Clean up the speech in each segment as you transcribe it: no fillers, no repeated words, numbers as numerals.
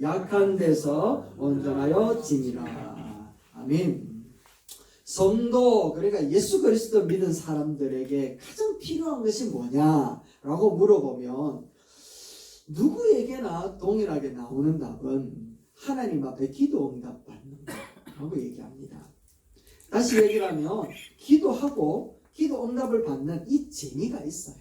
약한 데서 온전하여 지니라. 아멘. 성도, 그러니까 예수 그리스도 믿은 사람들에게 가장 필요한 것이 뭐냐라고 물어보면 누구에게나 동일하게 나오는 답은 하나님 앞에 기도 응답 받는 거라고 얘기합니다. 다시 얘기를 하면 기도하고 기도 응답을 받는 이 재미가 있어야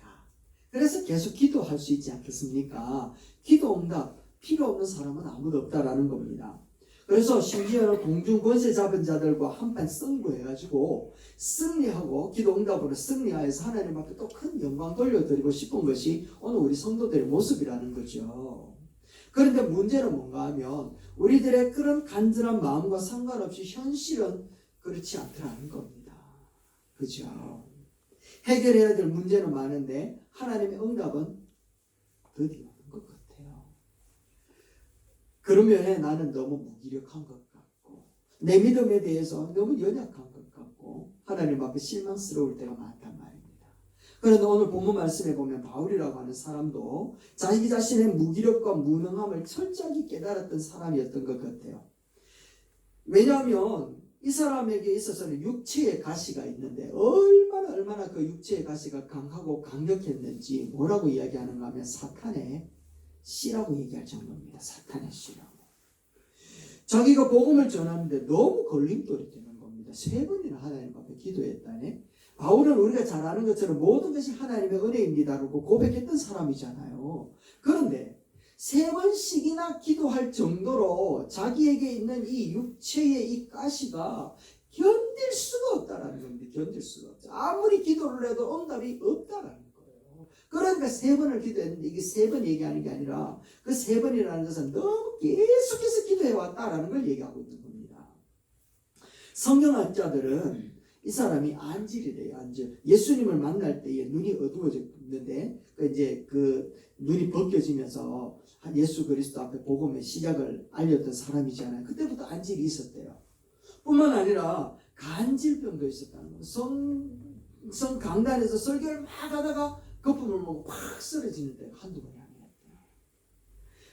그래서 계속 기도할 수 있지 않겠습니까? 기도 응답 필요 없는 사람은 아무도 없다라는 겁니다. 그래서 심지어는 공중 권세 잡은 자들과 한판 승부해가지고 승리하고 기도 응답으로 승리하여서 하나님 앞에 또 큰 영광 돌려드리고 싶은 것이 오늘 우리 성도들의 모습이라는 거죠. 그런데 문제는 뭔가 하면 우리들의 그런 간절한 마음과 상관없이 현실은 그렇지 않더라는 겁니다. 그죠? 해결해야 될 문제는 많은데 하나님의 응답은 드디어 오는 것 같아요. 그런 면에 나는 너무 무기력한 것 같고 내 믿음에 대해서 너무 연약한 것 같고 하나님 앞에 실망스러울 때가 많단 말입니다. 그런데 오늘 본문 말씀에 보면 바울이라고 하는 사람도 자기 자신의 무기력과 무능함을 철저히 깨달았던 사람이었던 것 같아요. 왜냐하면 이 사람에게 있어서는 육체의 가시가 있는데 얼마나 그 육체의 가시가 강하고 강력했는지 뭐라고 이야기하는가 하면 사탄의 씨라고 얘기할 정도입니다. 사탄의 씨라고. 자기가 복음을 전하는데 너무 걸림돌이 되는 겁니다. 3번이나 하나님 앞에 기도했다네. 바울은 우리가 잘 아는 것처럼 모든 것이 하나님의 은혜입니다라고 고백했던 사람이잖아요. 그런데 3번씩이나 기도할 정도로 자기에게 있는 이 육체의 이 가시가 견딜 수가 없다라는 겁니다. 견딜 수가 없죠. 아무리 기도를 해도 응답이 없다라는 거예요. 그러니까 3번을 기도했는데 이게 3번 얘기하는 게 아니라 그 3번이라는 것은 너무 계속해서 기도해왔다라는 걸 얘기하고 있는 겁니다. 성경학자들은 이 사람이 안질이래요. 안질. 예수님을 만날 때에 눈이 어두워졌는데 이제 그 눈이 벗겨지면서 예수 그리스도 앞에 복음의 시작을 알렸던 사람이잖아요. 그때부터 안질이 있었대요. 뿐만 아니라 간질병도 있었다는 거예요. 성 강단에서 설교를 막 하다가 거품을 먹고 확 쓰러지는데 한두 번이 아니었대요.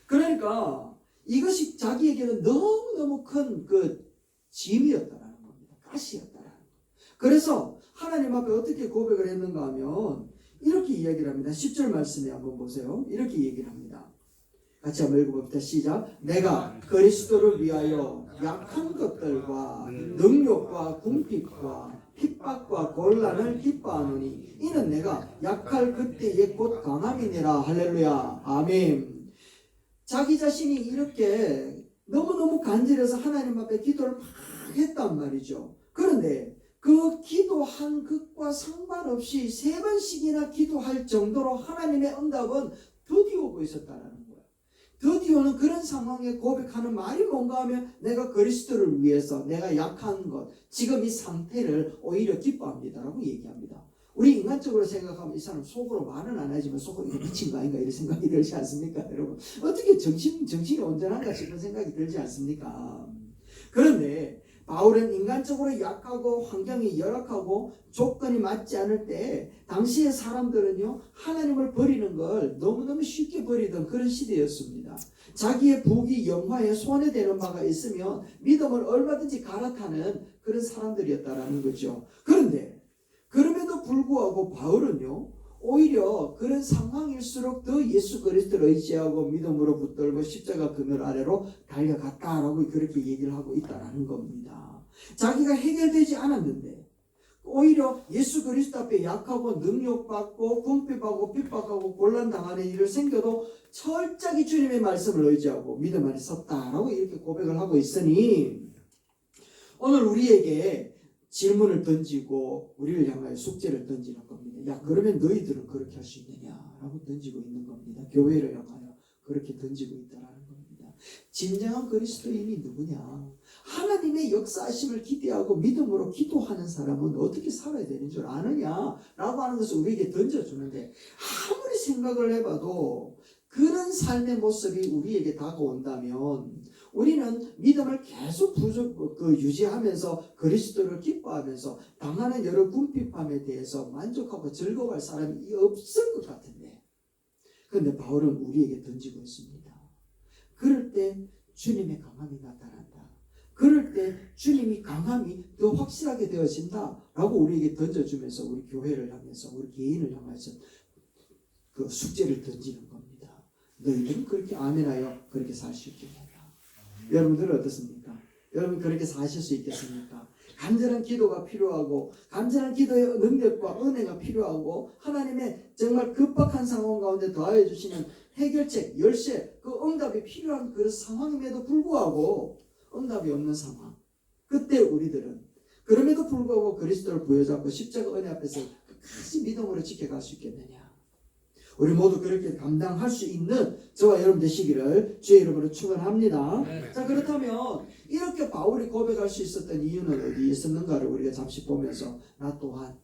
그러니까 이것이 자기에게는 너무너무 큰 그 짐이었다라는 겁니다. 가시였다라는 거예요. 그래서 하나님 앞에 어떻게 고백을 했는가 하면 이렇게 이야기를 합니다. 10절 말씀에 한번 보세요. 이렇게 얘기를 합니다. 같이 한번 읽어봅시다. 시작. 내가 그리스도를 위하여 약한 것들과 능욕과 궁핍과 핍박과 곤란을 기뻐하노니 이는 내가 약할 그때에 곧 강함이니라. 할렐루야. 아멘. 자기 자신이 이렇게 너무너무 간절해서 하나님 앞에 기도를 막 했단 말이죠. 그런데 그 기도한 것과 상관없이 3번씩이나 기도할 정도로 하나님의 응답은 드디어 오고 있었다는 거예요. 드디어는 그런 상황에 고백하는 말이 뭔가 하면 내가 그리스도를 위해서 내가 약한 것, 지금 이 상태를 오히려 기뻐합니다라고 얘기합니다. 우리 인간적으로 생각하면 이 사람 속으로 말은 안 하지만 속으로 이거 미친 거 아닌가 이런 생각이 들지 않습니까? 여러분 어떻게 정신이 온전한가 싶은 생각이 들지 않습니까? 그런데 바울은 인간적으로 약하고 환경이 열악하고 조건이 맞지 않을 때 당시의 사람들은요 하나님을 버리는 걸 너무너무 쉽게 버리던 그런 시대였습니다. 자기의 부귀 영화에 손해되는 바가 있으면 믿음을 얼마든지 갈아타는 그런 사람들이었다라는 거죠. 그런데 그럼에도 불구하고 바울은요 오히려 그런 상황일수록 더 예수 그리스도를 의지하고 믿음으로 붙들고 십자가 그늘 아래로 달려갔다라고 그렇게 얘기를 하고 있다라는 겁니다. 자기가 해결되지 않았는데 오히려 예수 그리스도 앞에 약하고 능욕받고 궁핍하고 핍박하고 곤란당하는 일을 생겨도 철저히 주님의 말씀을 의지하고 믿음 안에 섰다라고 이렇게 고백을 하고 있으니 오늘 우리에게 질문을 던지고 우리를 향하여 숙제를 던지는 겁니다. 야 그러면 너희들은 그렇게 할 수 있느냐라고 던지고 있는 겁니다. 교회를 향하여 그렇게 던지고 있다라는 겁니다. 진정한 그리스도인이 누구냐? 하나님의 역사하심을 기대하고 믿음으로 기도하는 사람은 어떻게 살아야 되는 줄 아느냐라고 하는 것을 우리에게 던져주는데 아무리 생각을 해봐도 그런 삶의 모습이 우리에게 다가온다면 우리는 믿음을 계속 유지하면서 그리스도를 기뻐하면서 당하는 여러 궁핍함에 대해서 만족하고 즐거워할 사람이 없을 것 같은데 그런데 바울은 우리에게 던지고 있습니다. 그럴 때 주님의 강함이 나타난다. 그럴 때 주님이 강함이 더 확실하게 되어진다라고 우리에게 던져주면서 우리 교회를 향해서 우리 개인을 향해서 그 숙제를 던지는 겁니다. 너희들은 그렇게 아멘하여 그렇게 살 수 있겠느냐. 여러분들은 어떻습니까? 여러분 그렇게 사실 수 있겠습니까? 간절한 기도가 필요하고 간절한 기도의 능력과 은혜가 필요하고 하나님의 정말 급박한 상황 가운데 더하여 주시는 해결책, 열쇠, 그 응답이 필요한 그런 상황임에도 불구하고 응답이 없는 상황. 그때 우리들은 그럼에도 불구하고 그리스도를 부여잡고 십자가 은혜 앞에서 끝까지 믿음으로 지켜갈 수 있겠느냐. 우리 모두 그렇게 감당할 수 있는 저와 여러분 되시기를 주의 이름으로 축원합니다. 네. 자, 그렇다면 이렇게 바울이 고백할 수 있었던 이유는 어디에 있었는가를 우리가 잠시 보면서 나 또한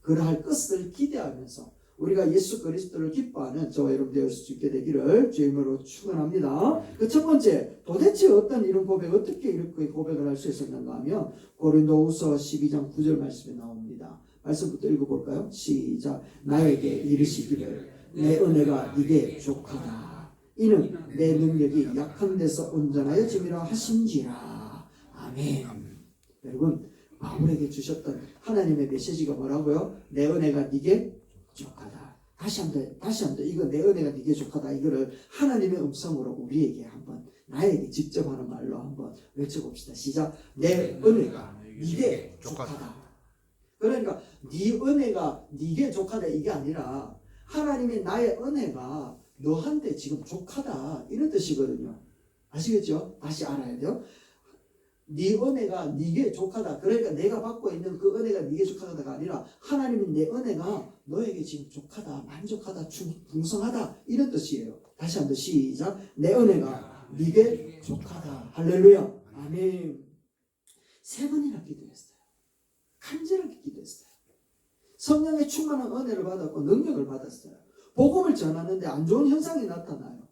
그러할 것을 기대하면서 우리가 예수 그리스도를 기뻐하는 저와 여러분 되실 수 있게 되기를 주의 이름으로 축원합니다. 그 첫 번째, 도대체 어떤 이런 고백, 어떻게 이렇게 고백을 할 수 있었는가 하면 고린도후서 12장 9절 말씀에 나옵니다. 말씀부터 읽어볼까요? 시작. 나에게 이르시기를 내 은혜가 네게 족하다. 이는 내 능력이 약한 데서 온전하여 짐이라 하신지라. 아멘. 여러분 바울에게 주셨던 하나님의 메시지가 뭐라고요? 내 은혜가 네게 족하다. 다시 한번 이거 내 은혜가 네게 족하다. 이거를 하나님의 음성으로 우리에게 한번 나에게 직접 하는 말로 한번 외쳐봅시다. 시작. 내 은혜가 네게 족하다. 그러니까 네 은혜가 네게 족하다 이게 아니라 하나님의 나의 은혜가 너한테 지금 족하다 이런 뜻이거든요. 아시겠죠? 다시 알아야 돼요. 네 은혜가 네게 족하다. 그러니까 내가 받고 있는 그 은혜가 네게 족하다가 아니라 하나님이 내 은혜가 너에게 지금 족하다, 만족하다, 풍성하다 이런 뜻이에요. 다시 한번 시작. 내 은혜가 네게 족하다. 할렐루야. 아멘. 3번이나 기도했어요. 간절하게 기도했어요. 성령의 충만한 은혜를 받았고 능력을 받았어요. 복음을 전하는데 안 좋은 현상이 나타나요.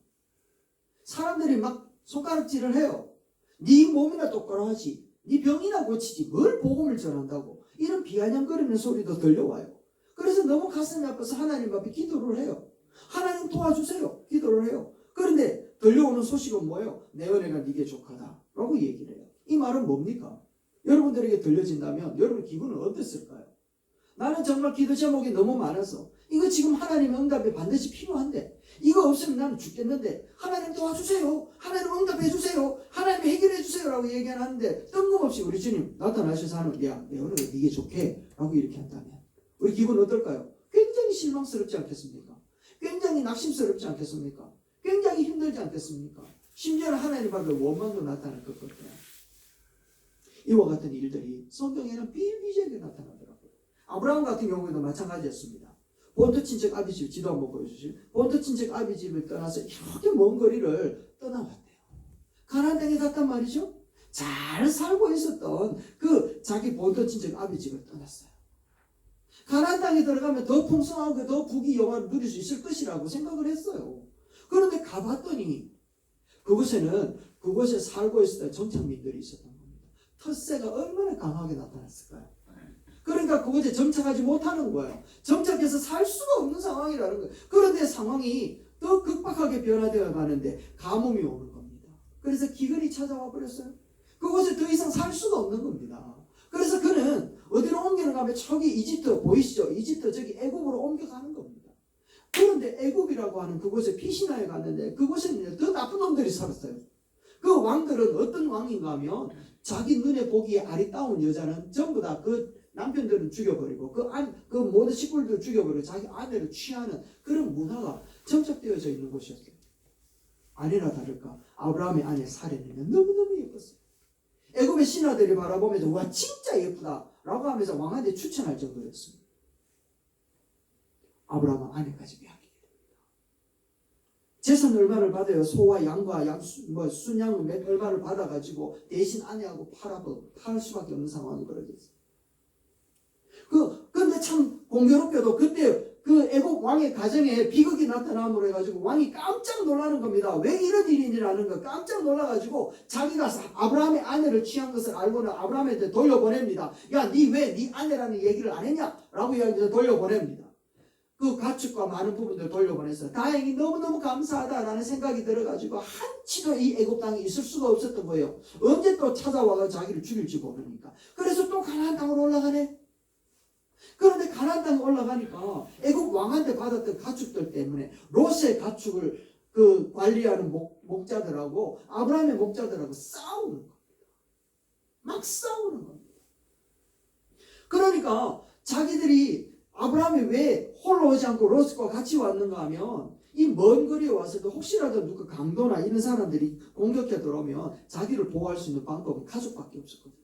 사람들이 막 손가락질을 해요. 네 몸이나 똑바로 하지. 네 병이나 고치지. 뭘 복음을 전한다고. 이런 비아냥거리는 소리도 들려와요. 그래서 너무 가슴이 아파서 하나님 앞에 기도를 해요. 하나님 도와주세요. 기도를 해요. 그런데 들려오는 소식은 뭐예요? 내 은혜가 네게 족하다 라고 얘기를 해요. 이 말은 뭡니까? 여러분들에게 들려진다면 여러분 기분은 어땠을까요? 나는 정말 기도 제목이 너무 많아서 이거 지금 하나님의 응답이 반드시 필요한데 이거 없으면 나는 죽겠는데 하나님 도와주세요. 하나님 응답해 주세요. 하나님 해결해 주세요 라고 얘기하는데 뜬금없이 우리 주님 나타나셔서 하는 야, 내 은혜가 네게 좋게 라고 이렇게 한다면 우리 기분은 어떨까요? 굉장히 실망스럽지 않겠습니까? 굉장히 낙심스럽지 않겠습니까? 굉장히 힘들지 않겠습니까? 심지어는 하나님 앞에 원망도 나타날 것 같아요. 이와 같은 일들이 성경에는 비일비재하게 나타나더라고요. 아브라함 같은 경우에도 마찬가지였습니다. 본토 친척 아비 집 지도 한번 보여주시죠. 본토 친척 아비 집을 떠나서 이렇게 먼 거리를 떠나왔대요. 가나안 땅에 갔단 말이죠. 잘 살고 있었던 그 자기 본토 친척 아비 집을 떠났어요. 가나안 땅에 들어가면 더 풍성하고 더 부귀 영화를 누릴 수 있을 것이라고 생각을 했어요. 그런데 가봤더니 그곳에 살고 있었던 정착민들이 있었던 겁니다. 텃세가 얼마나 강하게 나타났을까요? 그러니까 그곳에 정착하지 못하는 거예요. 정착해서 살 수가 없는 상황이라는 거예요. 그런데 상황이 더 급박하게 변화되어 가는데 가뭄이 오는 겁니다. 그래서 기근이 찾아와 버렸어요. 그곳에 더 이상 살 수가 없는 겁니다. 그래서 그는 어디로 옮겨가면 저기 이집트 보이시죠? 이집트 저기 애굽으로 옮겨가는 겁니다. 그런데 애굽이라고 하는 그곳에 피시나에 갔는데 그곳에는 더 나쁜 놈들이 살았어요. 그 왕들은 어떤 왕인가 하면 자기 눈에 보기에 아리따운 여자는 전부 다 그 남편들은 죽여버리고 그 모든 식구들을 죽여버리고 자기 아내를 취하는 그런 문화가 정착되어져 있는 곳이었어요. 아니나 다를까 아브라함의 아내 사레는 너무너무 예뻤어요. 애굽의 신하들이 바라보면서 와 진짜 예쁘다 라고 하면서 왕한테 추천할 정도였습니다. 아브라함은 아내까지 빼앗기게 됩니다. 재산 얼마를 받아요? 소와 양과 순양 얼마를 받아가지고 대신 아내하고 팔 수밖에 없는 상황이 벌어졌어요. 근데 참 공교롭게도 그때 그 애국 왕의 가정에 비극이 나타남으로 해가지고 왕이 깜짝 놀라는 겁니다. 왜 이런 일이라는 거 깜짝 놀라가지고 자기가 아브라함의 아내를 취한 것을 알고는 아브라함한테 돌려보냅니다. 야, 니 왜 네 아내라는 얘기를 안 했냐? 라고 이야기해서 돌려보냅니다. 그 가축과 많은 부분들 돌려보냈어요. 다행히 너무너무 감사하다라는 생각이 들어가지고 한치도 이 애굽 땅에 있을 수가 없었던 거예요. 언제 또 찾아와서 자기를 죽일지 모르니까. 그래서 또 가나안 땅으로 올라가네. 그런데 가나안 땅에 올라가니까 애굽 왕한테 받았던 가축들 때문에 롯의 가축을 그 관리하는 목자들하고 아브라함의 목자들하고 싸우는 겁니다. 막 싸우는 겁니다. 그러니까 자기들이 아브라함이 왜 홀로 오지 않고 롯과 같이 왔는가 하면 이 먼 거리에 왔을 때 혹시라도 누가 강도나 이런 사람들이 공격해 들어오면 자기를 보호할 수 있는 방법은 가족밖에 없었거든요.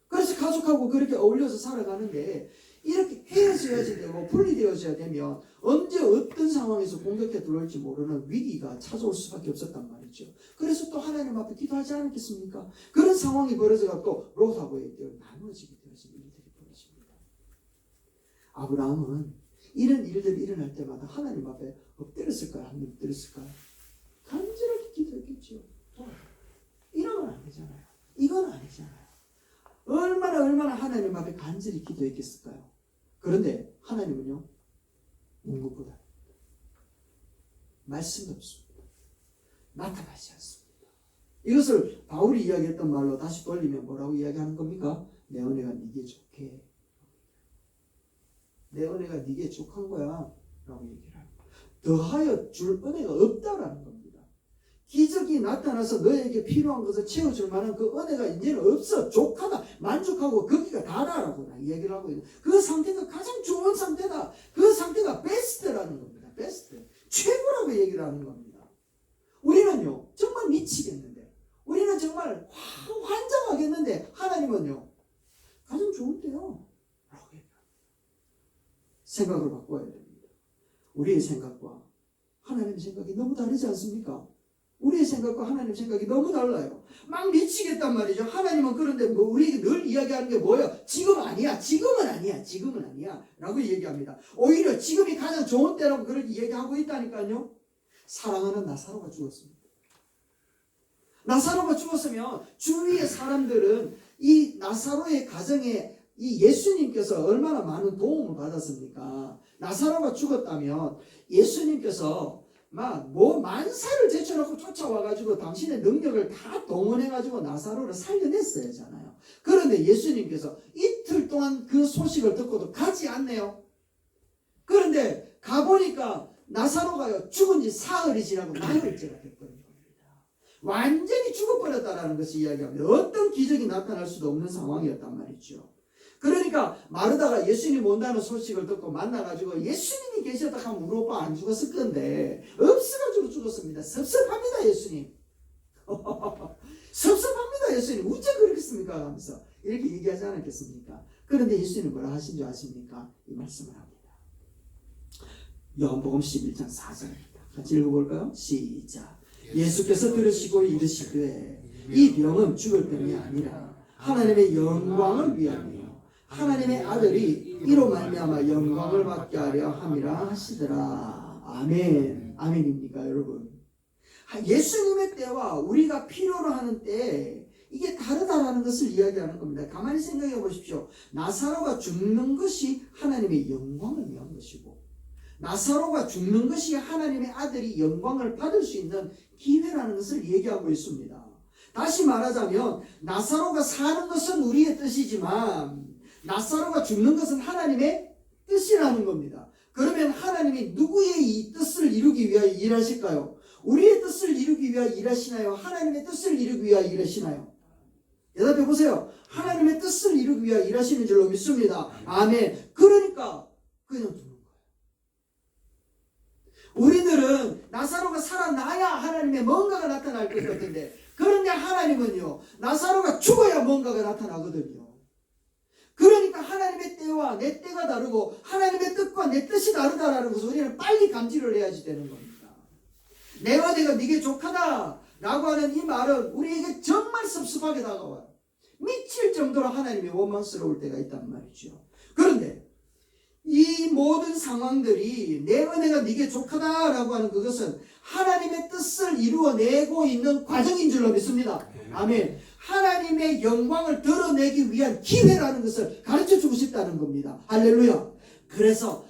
그래서 가족하고 그렇게 어울려서 살아가는데 이렇게 헤어져야지 되고 분리되어져야 되면 언제 어떤 상황에서 공격해 들어올지 모르는 위기가 찾아올 수밖에 없었단 말이죠. 그래서 또 하나님 앞에 기도하지 않았겠습니까? 그런 상황이 벌어져서 또 롯하고의 나누어지게 되어진 일들이 벌어집니다. 아브라함은 이런 일들이 일어날 때마다 하나님 앞에 엎드렸을까요? 안 엎드렸을까요? 간절하게 기도했겠죠. 이러면 안 되잖아요. 이건 아니잖아요. 얼마나 하나님 앞에 간절히 기도했겠을까요? 그런데 하나님은요, 묵묵부답. 말씀도 없습니다. 나타나지 않습니다. 이것을 바울이 이야기했던 말로 다시 돌리면 뭐라고 이야기하는 겁니까? 내 은혜가 네게 족해. 내 은혜가 네게 족한 거야 라고 얘기를 합니다. 더하여 줄 은혜가 없다라는 겁니다. 기적이 나타나서 너에게 필요한 것을 채워줄 만한 그 은혜가 이제는 없어. 족하다. 만족하고 거기가 다다라고 얘기를 하고 있는 그 상태가 가장 좋은 상태다. 그 상태가 베스트라는 겁니다. 베스트. 최고라고 얘기를 하는 겁니다. 우리는요 정말 미치겠는데, 우리는 정말 환장하겠는데 하나님은요 가장 좋은데요 라고 얘기합니다. 생각을 바꿔야 됩니다. 우리의 생각과 하나님의 생각이 너무 다르지 않습니까? 우리의 생각과 하나님의 생각이 너무 달라요. 막 미치겠단 말이죠. 하나님은 그런데 뭐 우리에게 늘 이야기하는 게 뭐예요? 지금 아니야. 지금은 아니야. 지금은 아니야. 라고 얘기합니다. 오히려 지금이 가장 좋은 때라고 그렇게 얘기하고 있다니까요. 사랑하는 나사로가 죽었습니다. 나사로가 죽었으면 주위의 사람들은 이 나사로의 가정에 이 예수님께서 얼마나 많은 도움을 받았습니까? 나사로가 죽었다면 예수님께서 만사를 제쳐놓고 쫓아와가지고 당신의 능력을 다 동원해가지고 나사로를 살려냈어야잖아요. 그런데 예수님께서 이틀 동안 그 소식을 듣고도 가지 않네요. 그런데 가보니까 나사로가요 죽은 지 사흘이 지나고 나흘째가 됐거든요. 완전히 죽어버렸다라는 것을 이야기합니다. 어떤 기적이 나타날 수도 없는 상황이었단 말이죠. 그러니까 마르다가 예수님 온다는 소식을 듣고 만나가지고 예수님이 계셨다 하면 우리 오빠 안 죽었을 건데 없어가지고 죽었습니다. 섭섭합니다 예수님. 섭섭합니다 예수님. 어째 그렇겠습니까 하면서 이렇게 얘기하지 않았겠습니까? 그런데 예수님 뭐라 하신 줄 아십니까? 이 말씀을 합니다. 요한복음 11장 4절입니다. 같이 읽어볼까요? 시작. 예수께서 들으시고 이르시되 이 병은 죽을 병이 아니라 하나님의 영광을 위함이요 하나님의 아들이 이로 말미암아 영광을 받게 하려 함이라 하시더라. 아멘. 아멘입니까 여러분? 예수님의 때와 우리가 필요로 하는 때 이게 다르다라는 것을 이야기하는 겁니다. 가만히 생각해 보십시오. 나사로가 죽는 것이 하나님의 영광을 위한 것이고 나사로가 죽는 것이 하나님의 아들이 영광을 받을 수 있는 기회라는 것을 얘기하고 있습니다. 다시 말하자면 나사로가 사는 것은 우리의 뜻이지만 나사로가 죽는 것은 하나님의 뜻이라는 겁니다. 그러면 하나님이 누구의 이 뜻을 이루기 위하여 일하실까요? 우리의 뜻을 이루기 위하여 일하시나요? 하나님의 뜻을 이루기 위하여 일하시나요? 대답해 보세요. 하나님의 뜻을 이루기 위하여 일하시는 줄로 믿습니다. 아멘. 그러니까 그냥 두는 거예요. 우리들은 나사로가 살아나야 하나님의 뭔가가 나타날 것 같은데, 그런데 하나님은요 나사로가 죽어야 뭔가가 나타나거든요. 그러니까 하나님의 때와 내 때가 다르고 하나님의 뜻과 내 뜻이 다르다라는 것을 우리는 빨리 감지를 해야지 되는 겁니다. 내 은혜가 네게 족하다 라고 하는 이 말은 우리에게 정말 섭섭하게 다가와요. 미칠 정도로 하나님이 원망스러울 때가 있단 말이죠. 그런데 이 모든 상황들이 내 은혜가 네게 족하다라고 하는 그것은 하나님의 뜻을 이루어내고 있는 과정인 줄로 믿습니다. 아멘. 하나님의 영광을 드러내기 위한 기회라는 것을 가르쳐주고 싶다는 겁니다. 할렐루야. 그래서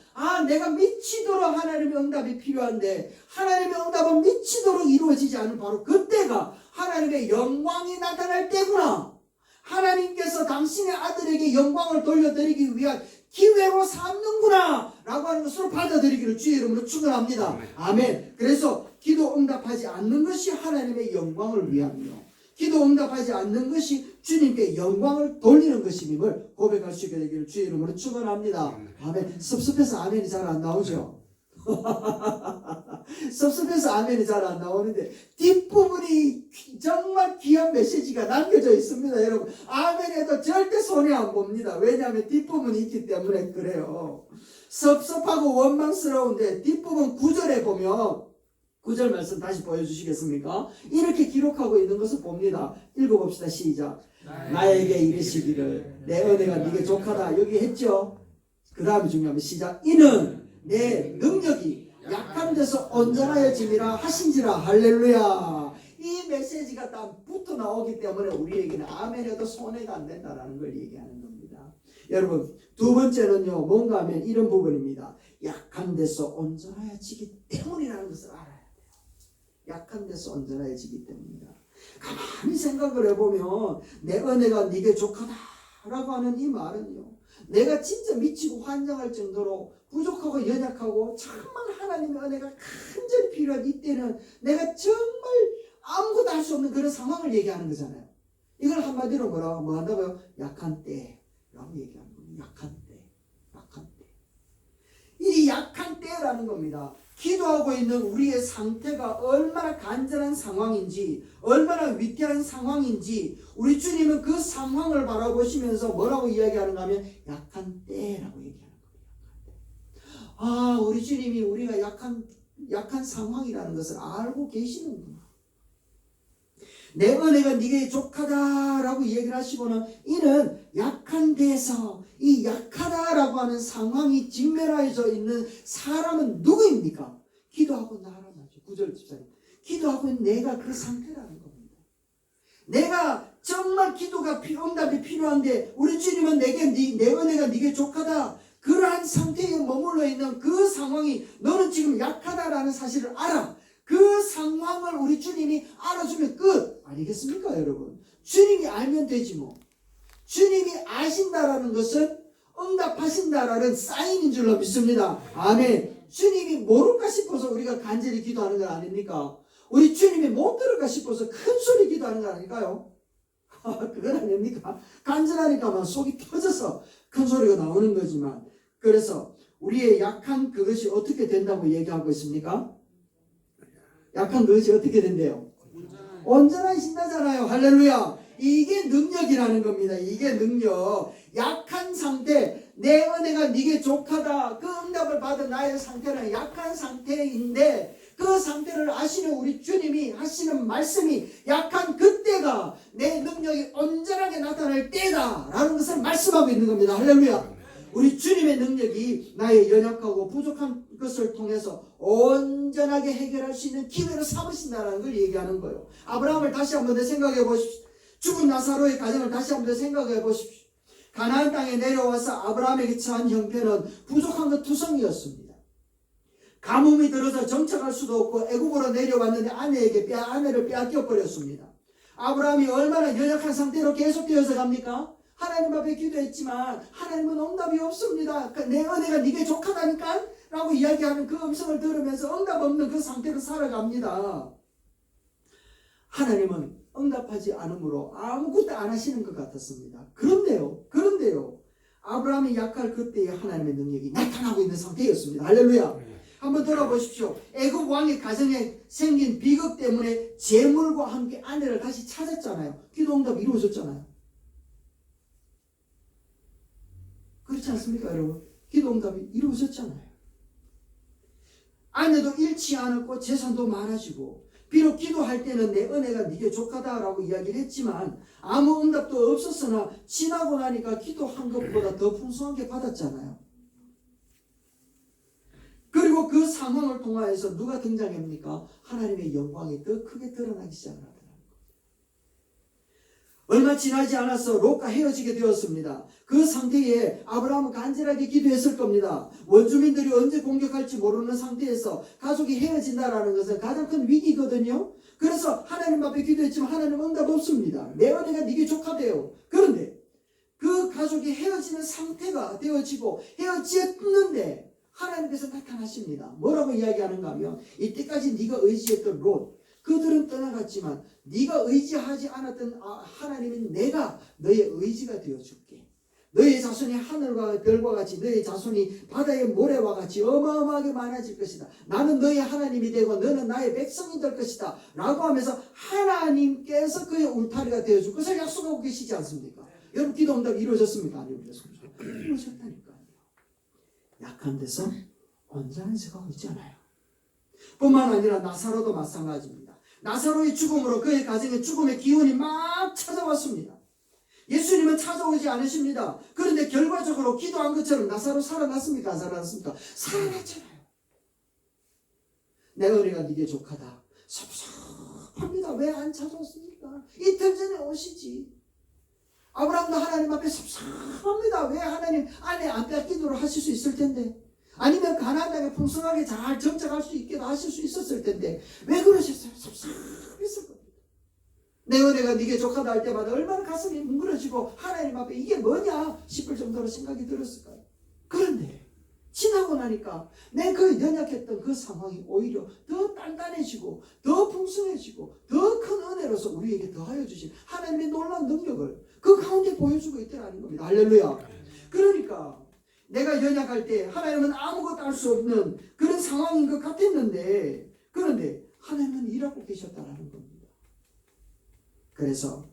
내가 미치도록 하나님의 응답이 필요한데 하나님의 응답은 미치도록 이루어지지 않은 바로 그때가 하나님의 영광이 나타날 때구나. 하나님께서 당신의 아들에게 영광을 돌려드리기 위한 기회로 삼는구나 라고 하는 것으로 받아들이기를 주의 이름으로 축원합니다. 아멘. 그래서 기도 응답하지 않는 것이 하나님의 영광을 위함이요, 기도 응답하지 않는 것이 주님께 영광을 돌리는 것임을 고백할 수 있게 되기를 주의 이름으로 축원합니다. 아멘. 섭섭해서 아멘이 잘 안 나오죠. 섭섭해서 아멘이 잘 안 나오는데 뒷부분이 정말 귀한 메시지가 남겨져 있습니다. 여러분, 아멘에도 절대 손해 안 봅니다. 왜냐하면 뒷부분이 있기 때문에 그래요. 섭섭하고 원망스러운데 뒷부분 9절에 보면, 9절 말씀 다시 보여주시겠습니까? 이렇게 기록하고 있는 것을 봅니다. 읽어봅시다. 시작. 나에게 이르시기를 내 은혜가 네게 족하다. 여기 했죠. 그 다음에 중요합니다. 시작. 이는 내 능력이 약한 데서 온전하여짐이라 하신지라. 할렐루야. 이 메시지가 딱 붙어 나오기 때문에 우리에게는 아멘에도 손해가 안 된다는 걸 얘기하는 겁니다. 여러분, 두 번째는요, 뭔가 하면 이런 부분입니다. 약한 데서 온전하여지기 때문이라는 것을 알아야 돼요. 약한 데서 온전해지기 때문이다. 가만히 생각을 해보면 내 은혜가 네게 족하다라고 하는 이 말은요, 내가 진짜 미치고 환장할 정도로 부족하고 연약하고 정말 하나님의 은혜가 간절히 필요한 이때는 내가 정말 아무것도 할 수 없는 그런 상황을 얘기하는 거잖아요. 이걸 한마디로 뭐 한다고요? 약한 때라고 얘기하는 겁니다. 약한 때, 약한 때. 이 약한 때라는 겁니다. 기도하고 있는 우리의 상태가 얼마나 간절한 상황인지, 얼마나 위태한 상황인지 우리 주님은 그 상황을 바라보시면서 뭐라고 이야기하는가 하면 약한 때라고 얘기하는 거예요. 우리 주님이 우리가 약한 상황이라는 것을 알고 계시는구나. 내 은혜가 네게 족하다라고 얘기를 하시고는 이는 약한 데서 이 약하다라고 하는 상황이 직면하여져 있는 사람은 누구입니까? 기도하고 나라는 하죠. 9절 집사님. 기도하고 있는 내가 그 상태라는 겁니다. 내가 정말 기도가 응답이 필요한데 우리 주님은 내게 내 은혜가 네게 족하다. 그러한 상태에 머물러 있는 그 상황이 너는 지금 약하다라는 사실을 알아. 그 상황을 우리 주님이 알아주면 끝 아니겠습니까, 여러분? 주님이 알면 되지 뭐. 주님이 아신다라는 것은 응답하신다라는 사인인 줄로 믿습니다. 아멘. 주님이 모를까 싶어서 우리가 간절히 기도하는 건 아닙니까? 우리 주님이 못 들을까 싶어서 큰 소리 기도하는 거 아닐까요? 그건 아닙니까? 간절하니까 막 속이 터져서 큰 소리가 나오는 거지만, 그래서 우리의 약한 그것이 어떻게 된다고 얘기하고 있습니까? 약한 그것이 어떻게 된대요? 온전하신다잖아요. 할렐루야. 이게 능력이라는 겁니다. 이게 능력. 약한 상태, 내 은혜가 네게 족하다. 그 응답을 받은 나의 상태는 약한 상태인데 그 상태를 아시는 우리 주님이 하시는 말씀이 약한 그때가 내 능력이 온전하게 나타날 때다 라는 것을 말씀하고 있는 겁니다. 할렐루야. 우리 주님의 능력이 나의 연약하고 부족한 것을 통해서 온전하게 해결할 수 있는 기회로 삼으신다는 걸 얘기하는 거예요. 아브라함을 다시 한번 더 생각해 보십시오. 죽은 나사로의 가정을 다시 한번 더 생각해 보십시오. 가나안 땅에 내려와서 아브라함에게 처한 형편은 부족한 것 투성이었습니다. 가뭄이 들어서 정착할 수도 없고 애굽으로 내려왔는데 아내를 빼앗겨 버렸습니다. 아브라함이 얼마나 연약한 상태로 계속되어서 갑니까? 하나님 앞에 기도했지만 하나님은 응답이 없습니다. 내 은혜가 네게 족하다니까 라고 이야기하는 그 음성을 들으면서 응답 없는 그 상태로 살아갑니다. 하나님은 응답하지 않으므로 아무것도 안 하시는 것 같았습니다. 그런데요 아브라함이 약할 그때에 하나님의 능력이 나타나고 있는 상태였습니다. 할렐루야. 한번 돌아보십시오. 애굽 왕의 가정에 생긴 비극 때문에 재물과 함께 아내를 다시 찾았잖아요. 기도 응답이 이루어졌잖아요. 그렇지 않습니까, 여러분? 기도 응답이 이루어졌잖아요. 아내도 잃지 않았고 재산도 많아지고, 비록 기도할 때는 내 은혜가 네게 족하다라고 이야기를 했지만 아무 응답도 없었으나 지나고 나니까 기도한 것보다 더 풍성하게 받았잖아요. 그리고 그 상황을 통하여서 누가 등장합니까? 하나님의 영광이 더 크게 드러나기 시작을 하더라고요. 얼마 지나지 않아서 롯과 헤어지게 되었습니다. 그 상태에 아브라함은 간절하게 기도했을 겁니다. 원주민들이 언제 공격할지 모르는 상태에서 가족이 헤어진다라는 것은 가장 큰 위기거든요. 그래서 하나님 앞에 기도했지만 하나님 응답 없습니다. 내 은혜가 네게 족하대요. 그런데 그 가족이 헤어지는 상태가 되어지고 헤어졌는데 하나님께서 나타나십니다. 뭐라고 이야기하는가 하면 이때까지 네가 의지했던 롯, 그들은 떠나갔지만 네가 의지하지 않았던 하나님은 내가 너의 의지가 되어줄게. 너의 자손이 하늘과 별과 같이, 너의 자손이 바다의 모래와 같이 어마어마하게 많아질 것이다. 나는 너의 하나님이 되고 너는 나의 백성이 될 것이다 라고 하면서 하나님께서 그의 울타리가 되어줄 것을 약속하고 계시지 않습니까? 여러분 기도 응답이 이루어졌습니까? 안 이루어졌습니까? 이루어졌다니까요. 약한 데서 온전한 자가 있잖아요. 뿐만 아니라 나사로도 마찬가지입니다. 나사로의 죽음으로 그의 가정에 죽음의 기운이 막 찾아왔습니다. 예수님은 찾아오지 않으십니다. 그런데 결과적으로 기도한 것처럼 나사로 살아났습니까? 안 살아났습니까? 살아났잖아요. 내 은혜가 네게 족하다. 섭섭합니다. 왜 안 찾아왔습니까? 이틀 전에 오시지. 아브라함도 하나님 앞에 섭섭합니다. 왜 하나님 안에 안 뺏기도록 하실 수 있을 텐데, 아니면 가나안 땅에 풍성하게 잘 정착할 수 있게도 하실 수 있었을 텐데 왜 그러셨어요? 섭섭했을 겁니다. 내 은혜가 네게 족하다 할 때마다 얼마나 가슴이 뭉그러지고 하나님 앞에 이게 뭐냐 싶을 정도로 생각이 들었을까요? 그런데 지나고 나니까 내 그 연약했던 그 상황이 오히려 더 단단해지고 더 풍성해지고 더 큰 은혜로서 우리에게 더하여 주신 하나님의 놀라운 능력을 그 가운데 보여주고 있더라는 겁니다. 할렐루야. 그러니까 내가 연약할 때 하나님은 아무것도 할 수 없는 그런 상황인 것 같았는데, 그런데 하나님은 일하고 계셨다는 겁니다. 그래서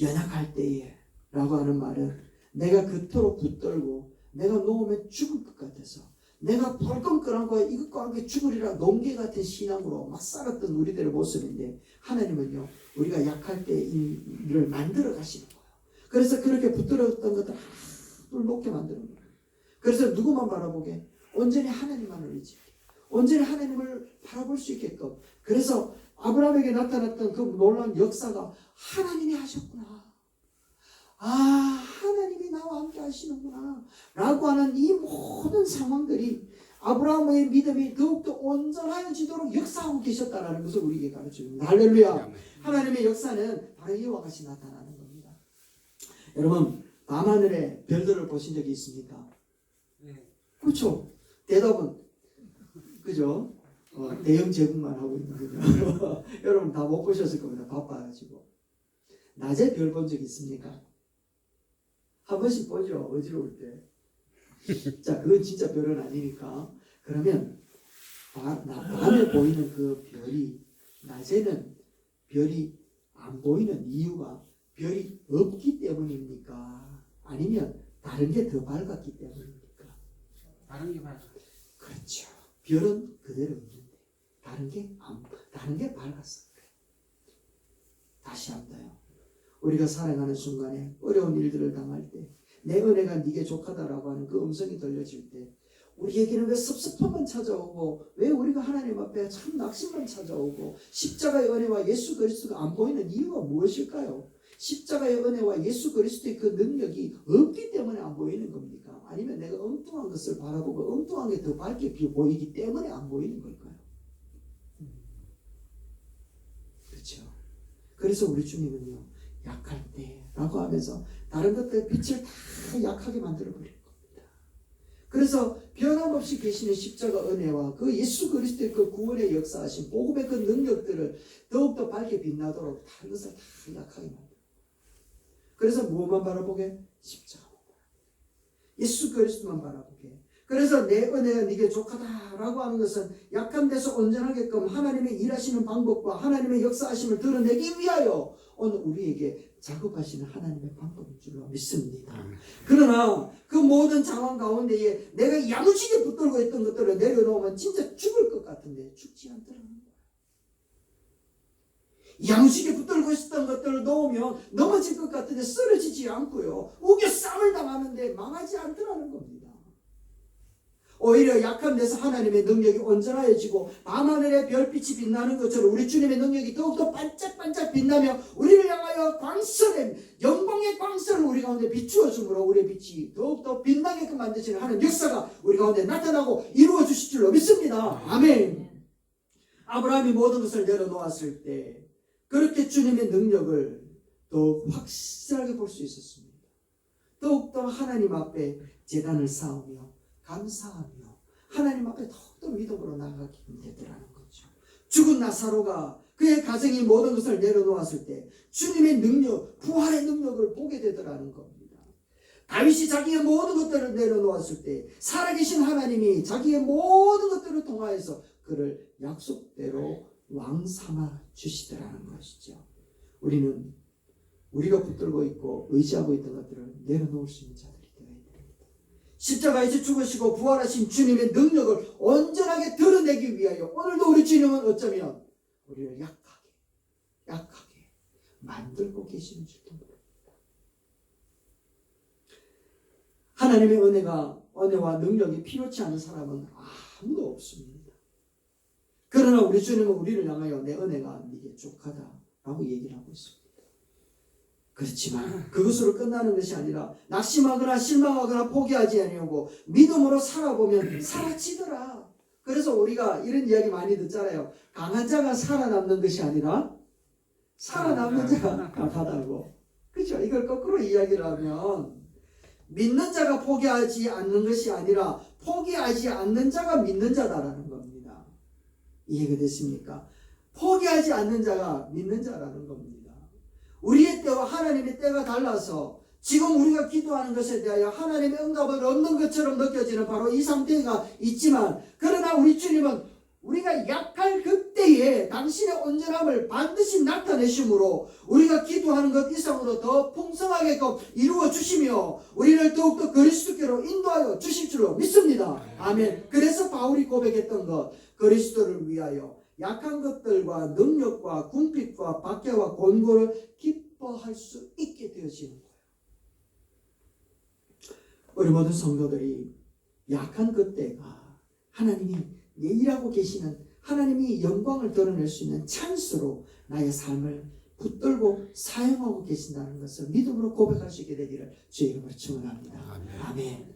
연약할 때에 라고 하는 말은 내가 그토록 붙들고 내가 놓으면 죽을 것 같아서 내가 불끈끈한과 이것과 함께 죽으리라 농개 같은 신앙으로 막 살았던 우리들의 모습인데, 하나님은요 우리가 약할 때 일을 만들어 가시는 거예요. 그래서 그렇게 붙들었던 것들 하나둘 놓게 만드는 거예요. 그래서 누구만 바라보게? 온전히 하나님만을 의지하게, 온전히 하나님을 바라볼 수 있게끔. 그래서 아브라함에게 나타났던 그 놀라운 역사가 하나님이 하셨구나, 하나님이 나와 함께 하시는구나 라고 하는 이 모든 상황들이 아브라함의 믿음이 더욱더 온전해지도록 역사하고 계셨다는 것을 우리에게 가르쳐줍니다. 할렐루야. 하나님의 역사는 바로 이와 같이 나타나는 겁니다. 여러분 밤하늘에 별들을 보신 적이 있습니까? 네. 그렇죠. 대답은 그죠? 대형 제국만 하고 있는 거죠. 여러분 다 못 보셨을 겁니다. 바빠가지고. 낮에 별 본 적 있습니까? 한 번씩 보죠. 어지러울 때. 자, 그건 진짜 별은 아니니까. 그러면 밤에 보이는 그 별이 낮에는 별이 안 보이는 이유가 별이 없기 때문입니까? 아니면 다른 게 더 밝았기 때문입니까? 다른 게 밝아. 그렇죠. 별은 그대로 있는데 다른 게 밝았어. 다시 한번요. 우리가 살아가는 순간에 어려운 일들을 당할 때 내 은혜가 네게 족하다라고 하는 그 음성이 들려질 때 우리에게는 왜 섭섭함만 찾아오고 왜 우리가 하나님 앞에 참 낙심만 찾아오고 십자가의 은혜와 예수 그리스도가 안 보이는 이유가 무엇일까요? 십자가의 은혜와 예수 그리스도의 그 능력이 없기 때문에 안 보이는 겁니까? 아니면 내가 엉뚱한 것을 바라보고 엉뚱한 게 더 밝게 보이기 때문에 안 보이는 걸까요? 그렇죠. 그래서 우리 주님은요 약할 때라고 하면서 다른 것들 빛을 다 약하게 만들어 버릴 겁니다. 그래서 변함없이 계시는 십자가 은혜와 그 예수 그리스도의 그 구원의 역사하신 복음의 그 능력들을 더욱더 밝게 빛나도록 다른 것을 다 약하게 만들어. 그래서 무엇만 바라보게? 십자가만 바라보게. 예수 그리스도만 바라보게. 그래서 내 은혜가 네게 족하다라고 하는 것은 약한 데서 온전하게끔 하나님의 일하시는 방법과 하나님의 역사하심을 드러내기 위하여 오늘 우리에게 작업하시는 하나님의 방법인 줄로 믿습니다. 그러나 그 모든 상황 가운데에 내가 야무지게 붙들고 있던 것들을 내려놓으면 진짜 죽을 것 같은데 죽지 않더라는 거예요. 야무지게 붙들고 있었던 것들을 놓으면 넘어질 것 같은데 쓰러지지 않고요. 우겨 쌈을 당하는데 망하지 않더라는 겁니다. 오히려 약한 데서 하나님의 능력이 온전하여지고 밤하늘에 별빛이 빛나는 것처럼 우리 주님의 능력이 더욱더 반짝반짝 빛나며 우리를 향하여 광선의 영광의 광선을 우리 가운데 비추어 주므로 우리의 빛이 더욱더 빛나게끔 만드시는 하나님 역사가 우리 가운데 나타나고 이루어 주실 줄로 믿습니다. 아멘. 아브라함이 모든 것을 내려놓았을 때 그렇게 주님의 능력을 더욱 확실하게 볼 수 있었습니다. 더욱더 하나님 앞에 제단을 쌓으며 감사하며 하나님 앞에 더욱더 믿음으로 나아가게 되더라는 거죠. 죽은 나사로가 그의 가정이 모든 것을 내려놓았을 때 주님의 능력, 부활의 능력을 보게 되더라는 겁니다. 다윗이 자기의 모든 것들을 내려놓았을 때 살아계신 하나님이 자기의 모든 것들을 통하여서 그를 약속대로 왕 삼아 주시더라는 것이죠. 우리는 우리가 붙들고 있고 의지하고 있던 것들을 내려놓을 수 있는 자들이 되어야 됩니다. 십자가에서 죽으시고 부활하신 주님의 능력을 온전하게 드러내기 위하여 오늘도 우리 주님은 어쩌면 우리를 약하게 만들고 계시는 줄도 모릅니다. 하나님의 은혜와 능력이 필요치 않은 사람은 아무도 없습니다. 그러나 우리 주님은 우리를 향하여 내 은혜가 네게 족하다라고 얘기를 하고 있습니다. 그렇지만 그것으로 끝나는 것이 아니라 낙심하거나 실망하거나 포기하지 아니하고 믿음으로 살아보면 살아지더라. 그래서 우리가 이런 이야기 많이 듣잖아요. 강한 자가 살아남는 것이 아니라 살아남는 자가 강하다고. 그렇죠? 이걸 거꾸로 이야기를 하면 믿는 자가 포기하지 않는 것이 아니라 포기하지 않는 자가 믿는 자다라는 겁니다. 이해가 됐습니까? 포기하지 않는 자가 믿는 자라는 겁니다. 우리의 때와 하나님의 때가 달라서 지금 우리가 기도하는 것에 대하여 하나님의 응답을 얻는 것처럼 느껴지는 바로 이 상태가 있지만 그러나 우리 주님은 우리가 약할 그때에 당신의 온전함을 반드시 나타내심으로 우리가 기도하는 것 이상으로 더 풍성하게끔 이루어 주시며 우리를 더욱더 그리스도께로 인도하여 주실 줄로 믿습니다. 아멘. 그래서 바울이 고백했던 것, 그리스도를 위하여 약한 것들과 능력과 궁핍과 박해와 곤고를 기뻐할 수 있게 되어지는 거예요. 우리 모든 성도들이 약한 그때가 하나님이 일하고 계시는 하나님이 영광을 드러낼 수 있는 찬스로 나의 삶을 붙들고 사용하고 계신다는 것을 믿음으로 고백할 수 있게 되기를 주의 이름으로 축원합니다. 아멘.